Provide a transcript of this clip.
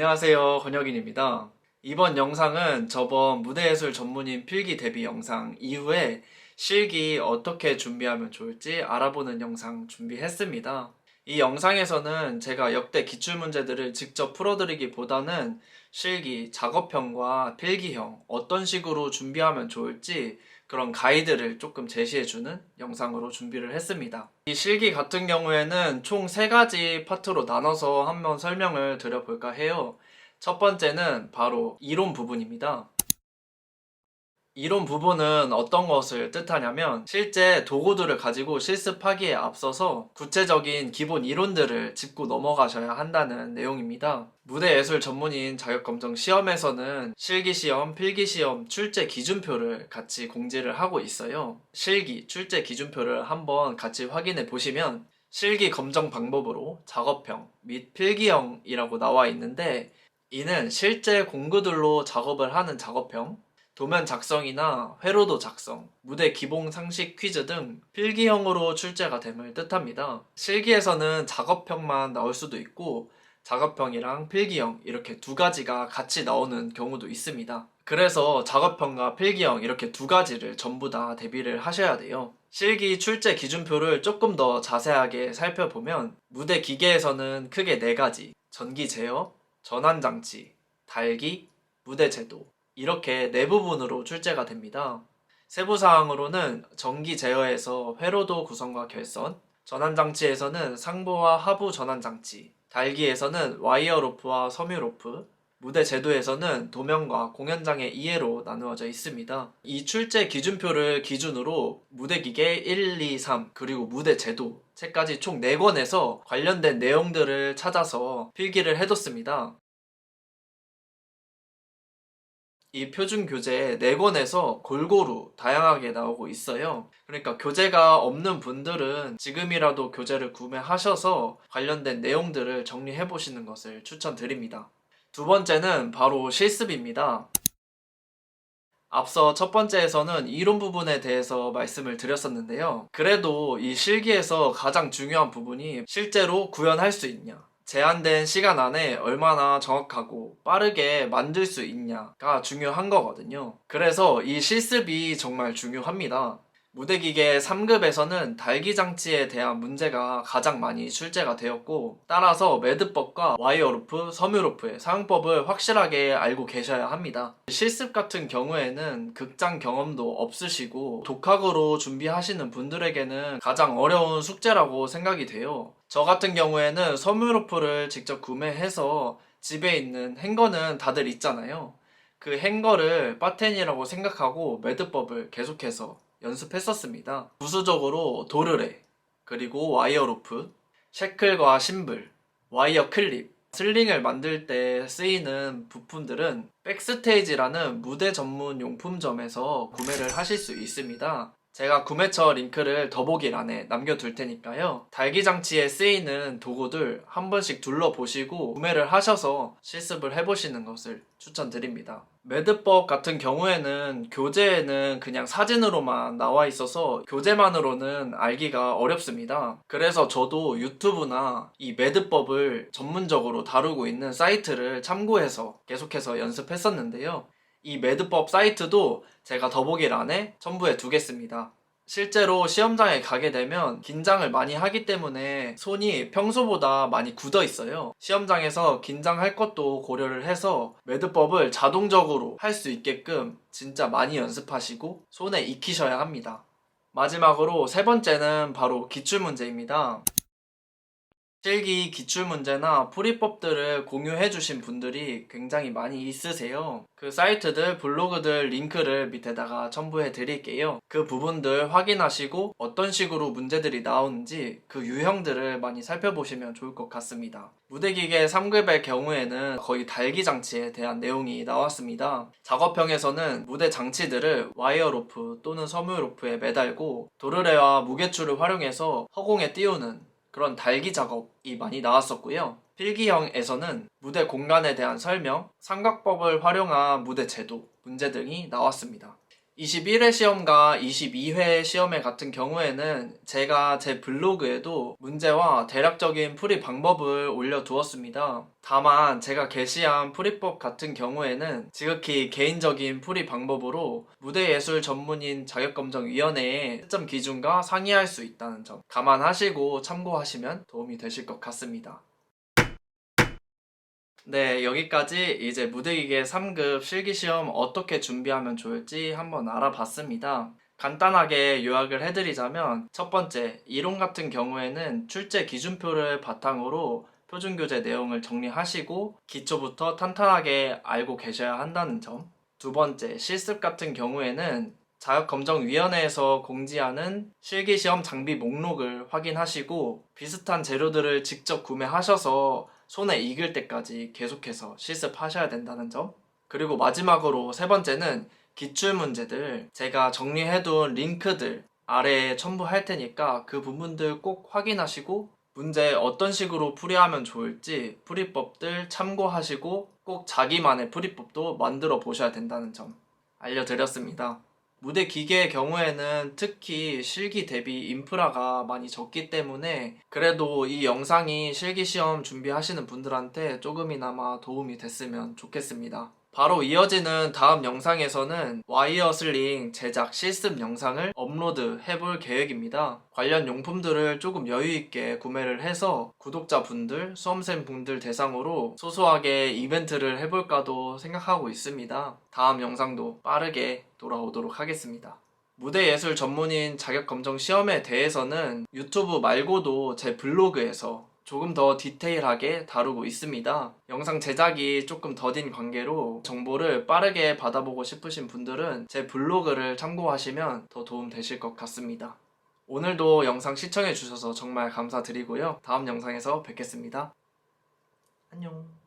안녕하세요, 권혁인입니다. 이번 영상은 저번 무대예술 전문인 필기 대비 영상 이후에 실기 어떻게 준비하면 좋을지 알아보는 영상 준비했습니다. 이 영상에서는 제가 역대 기출문제들을 직접 풀어드리기보다는 실기, 작업형과 필기형 어떤 식으로 준비하면 좋을지 그런 가이드를 조금 제시해주는 영상으로 준비를 했습니다. 이 실기 같은 경우에는 총 3가지 파트로 나눠서 한번 설명을 드려볼까 해요. 첫 번째는 바로 이론 부분입니다. 이론 부분은 어떤 것을 뜻하냐면 실제 도구들을 가지고 실습하기에 앞서서 구체적인 기본 이론들을 짚고 넘어가셔야 한다는 내용입니다. 무대예술 전문인 자격검정 시험에서는 실기시험, 필기시험 출제 기준표를 같이 공지를 하고 있어요. 실기, 출제 기준표를 한번 같이 확인해 보시면 실기 검정 방법으로 작업형 및 필기형이라고 나와 있는데 이는 실제 공구들로 작업을 하는 작업형, 도면 작성이나 회로도 작성, 무대 기본 상식 퀴즈 등 필기형으로 출제가 됨을 뜻합니다. 실기에서는 작업형만 나올 수도 있고 작업형이랑 필기형 이렇게 2가지가 같이 나오는 경우도 있습니다. 그래서 작업형과 필기형 이렇게 2가지를 전부 다 대비를 하셔야 돼요. 실기 출제 기준표를 조금 더 자세하게 살펴보면 무대 기계에서는 크게 4가지, 전기 제어, 전환장치, 달기, 무대 제도 이렇게 4부분으로 출제가 됩니다. 세부사항으로는 전기 제어에서 회로도 구성과 결선, 전환장치에서는 상부와 하부 전환장치, 달기에서는 와이어 로프와 섬유 로프, 무대 제도에서는 도면과 공연장의 이해로 나누어져 있습니다. 이 출제 기준표를 기준으로 무대 기계 1, 2, 3 그리고 무대 제도 책까지 총 4권에서 관련된 내용들을 찾아서 필기를 해뒀습니다. 이 표준 교재 4권에서 골고루 다양하게 나오고 있어요. 그러니까 교재가 없는 분들은 지금이라도 교재를 구매하셔서 관련된 내용들을 정리해 보시는 것을 추천드립니다. 2번째는 바로 실습입니다. 앞서 첫 번째에서는 이론 부분에 대해서 말씀을 드렸었는데요. 그래도 이 실기에서 가장 중요한 부분이 실제로 구현할 수 있냐, 제한된 시간 안에 얼마나 정확하고 빠르게 만들 수 있냐가 중요한 거거든요. 그래서 이 실습이 정말 중요합니다. 무대기계 3급에서는 달기장치에 대한 문제가 가장 많이 출제가 되었고 따라서 매듭법과 와이어로프, 섬유로프의 사용법을 확실하게 알고 계셔야 합니다. 실습 같은 경우에는 극장 경험도 없으시고 독학으로 준비하시는 분들에게는 가장 어려운 숙제라고 생각이 돼요. 저 같은 경우에는 섬유로프를 직접 구매해서 집에 있는 행거는 다들 있잖아요. 그 행거를 파텐이라고 생각하고 매듭법을 계속해서 연습했었습니다. 부수적으로 도르래, 그리고 와이어 로프, 셰클과 심블, 와이어 클립, 슬링을 만들 때 쓰이는 부품들은 백스테이지라는 무대 전문 용품점에서 구매를 하실 수 있습니다. 제가 구매처 링크를 더보기란에 남겨둘 테니까요. 달기장치에 쓰이는 도구들 한 번씩 둘러보시고 구매를 하셔서 실습을 해보시는 것을 추천드립니다. 매듭법 같은 경우에는 교재에는 그냥 사진으로만 나와 있어서 교재만으로는 알기가 어렵습니다. 그래서 저도 유튜브나 이 매듭법을 전문적으로 다루고 있는 사이트를 참고해서 계속해서 연습했었는데요. 이 매듭법 사이트도 제가 더보기란에 첨부해 두겠습니다. 실제로 시험장에 가게 되면 긴장을 많이 하기 때문에 손이 평소보다 많이 굳어 있어요. 시험장에서 긴장할 것도 고려를 해서 매듭법을 자동적으로 할 수 있게끔 진짜 많이 연습하시고 손에 익히셔야 합니다. 마지막으로 3번째는 바로 기출문제입니다. 실기 기출문제나 풀이법들을 공유해주신 분들이 굉장히 많이 있으세요. 그 사이트들, 블로그들 링크를 밑에다가 첨부해 드릴게요. 그 부분들 확인하시고 어떤 식으로 문제들이 나오는지 그 유형들을 많이 살펴보시면 좋을 것 같습니다. 무대기계 3급의 경우에는 거의 달기장치에 대한 내용이 나왔습니다. 작업형에서는 무대 장치들을 와이어 로프 또는 섬유 로프에 매달고 도르래와 무게추를 활용해서 허공에 띄우는 그런 달기 작업이 많이 나왔었고요. 필기형에서는 무대 공간에 대한 설명, 삼각법을 활용한 무대 제도, 문제 등이 나왔습니다. 21회 시험과 22회 시험에 같은 경우에는 제가 제 블로그에도 문제와 대략적인 풀이 방법을 올려두었습니다. 다만 제가 게시한 풀이법 같은 경우에는 지극히 개인적인 풀이 방법으로 무대예술 전문인 자격검정위원회의 채점 기준과 상이할 수 있다는 점 감안하시고 참고하시면 도움이 되실 것 같습니다. 네, 여기까지 이제 무대기계 3급 실기시험 어떻게 준비하면 좋을지 한번 알아봤습니다. 간단하게 요약을 해드리자면 첫 번째, 이론 같은 경우에는 출제 기준표를 바탕으로 표준교재 내용을 정리하시고 기초부터 탄탄하게 알고 계셔야 한다는 점. 두 번째, 실습 같은 경우에는 자격검정위원회에서 공지하는 실기시험 장비 목록을 확인하시고 비슷한 재료들을 직접 구매하셔서 손에 익을 때까지 계속해서 실습하셔야 된다는 점. 그리고 마지막으로 세 번째는 기출문제들 제가 정리해둔 링크들 아래에 첨부할 테니까 그 부분들 꼭 확인하시고 문제 어떤 식으로 풀이하면 좋을지 풀이법들 참고하시고 꼭 자기만의 풀이법도 만들어 보셔야 된다는 점 알려드렸습니다. 무대 기계의 경우에는 특히 실기 대비 인프라가 많이 적기 때문에 그래도 이 영상이 실기시험 준비하시는 분들한테 조금이나마 도움이 됐으면 좋겠습니다. 바로 이어지는 다음 영상에서는 와이어 슬링 제작 실습 영상을 업로드 해볼 계획입니다. 관련 용품들을 조금 여유있게 구매를 해서 구독자분들, 수험생분들 대상으로 소소하게 이벤트를 해볼까도 생각하고 있습니다. 다음 영상도 빠르게 돌아오도록 하겠습니다. 무대예술 전문인 자격검정 시험에 대해서는 유튜브 말고도 제 블로그에서 조금 더 디테일하게 다루고 있습니다. 영상 제작이 조금 더딘 관계로 정보를 빠르게 받아보고 싶으신 분들은 제 블로그를 참고하시면 더 도움 되실 것 같습니다. 오늘도 영상 시청해주셔서 정말 감사드리고요. 다음 영상에서 뵙겠습니다. 안녕.